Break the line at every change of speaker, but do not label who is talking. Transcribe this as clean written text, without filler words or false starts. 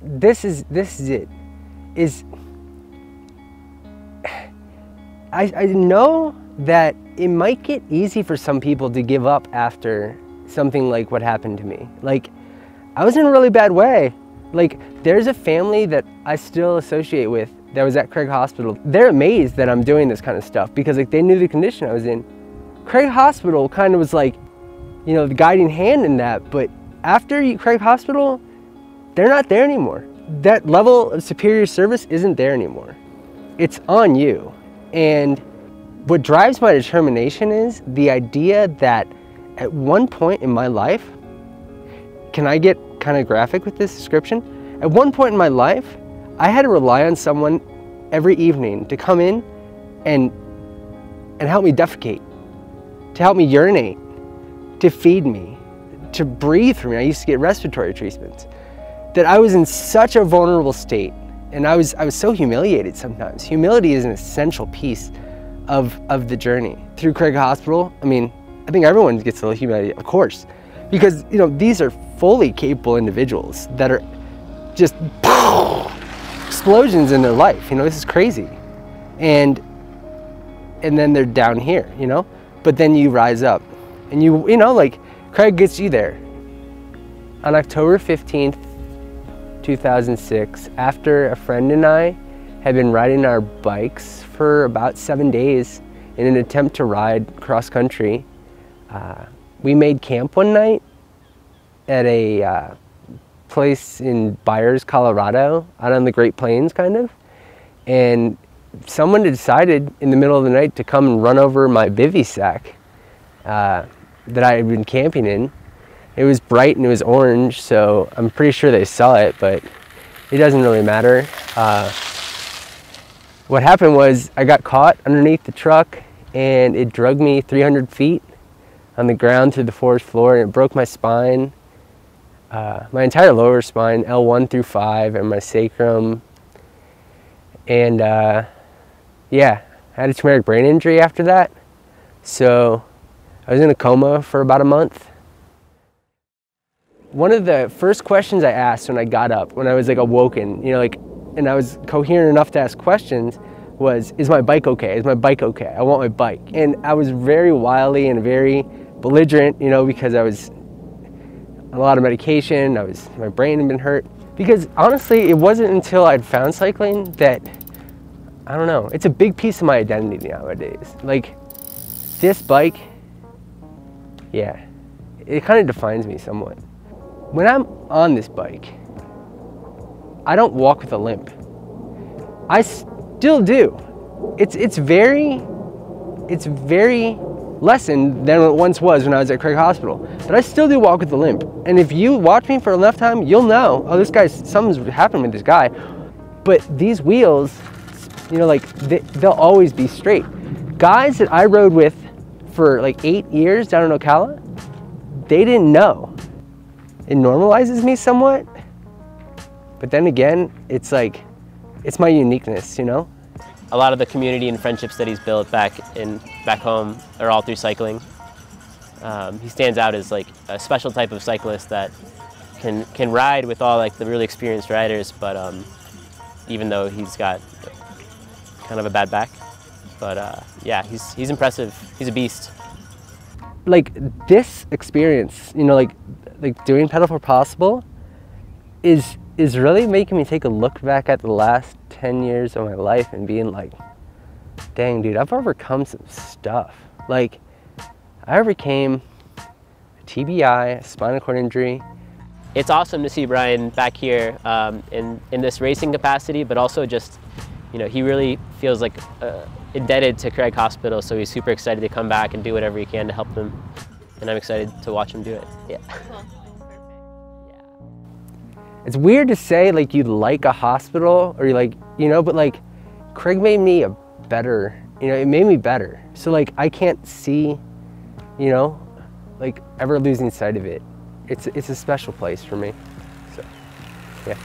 this is it, I know that it might get easy for some people to give up after something like what happened to me. Like, I was in a really bad way. Like, there's a family that I still associate with that was at Craig Hospital. They're amazed that I'm doing this kind of stuff because like they knew the condition I was in. Craig Hospital kind of was like, you know, the guiding hand in that, but after Craig Hospital, they're not there anymore. That level of superior service isn't there anymore. It's on you. And what drives my determination is the idea that at one point in my life, can I get kind of graphic with this description? At one point in my life, I had to rely on someone every evening to come in and help me defecate, to help me urinate, to feed me, to breathe for me. I used to get respiratory treatments. That I was in such a vulnerable state, and I was so humiliated sometimes. Humility is an essential piece of the journey. Through Craig Hospital, I mean, I think everyone gets a little humility, of course, because, you know, these are fully capable individuals that are just explosions in their life. You know, this is crazy. And then they're down here, you know, but then you rise up and you know, like Craig gets you there. On October 15th, 2006, after a friend and I had been riding our bikes for about 7 days in an attempt to ride cross country, we made camp one night at a place in Byers, Colorado, out on the Great Plains kind of, and someone decided in the middle of the night to come and run over my bivy sack that I had been camping in. It was bright and it was orange, so I'm pretty sure they saw it, but it doesn't really matter. What happened was I got caught underneath the truck and it dragged me 300 feet on the ground through the forest floor, and it broke my spine, my entire lower spine, L1 through 5, and my sacrum. And yeah, I had a traumatic brain injury after that. So I was in a coma for about a month. One of the first questions I asked when I got up, when I was like awoken, you know, like, and I was coherent enough to ask questions, was, is my bike okay? Is my bike okay? I want my bike. And I was very wily and very belligerent, you know, because I was on a lot of medication, my brain had been hurt. Because honestly, it wasn't until I'd found cycling that, I don't know, it's a big piece of my identity nowadays. Like, this bike, yeah, it kind of defines me somewhat. When I'm on this bike, I don't walk with a limp. I still do. It's very lessened than it once was when I was at Craig Hospital. But I still do walk with a limp. And if you watch me for enough time, you'll know, oh, something's happened with this guy. But these wheels, you know, like, they'll always be straight. Guys that I rode with for like 8 years down in Ocala, they didn't know. It normalizes me somewhat. But then again, it's like, it's my uniqueness, you know?
A lot of the community and friendships that he's built back home are all through cycling. He stands out as like a special type of cyclist that can ride with all like the really experienced riders, but even though he's got kind of a bad back. But yeah, he's impressive. He's a beast.
Like, this experience, you know, like doing Pedal for Possible is really making me take a look back at the last 10 years of my life and being like, dang, dude, I've overcome some stuff. Like, I overcame a TBI, a spinal cord injury.
It's awesome to see Brian back here in this racing capacity, but also just, you know, he really feels like indebted to Craig Hospital, so he's super excited to come back and do whatever he can to help them, and I'm excited to watch him do it. Yeah.
Cool.
It's weird to say, like, you like a hospital, or you like, you know, but like, Craig made me a better, you know, it made me better. So like, I can't see, you know, like, ever losing sight of it. It's a special place for me, so, yeah.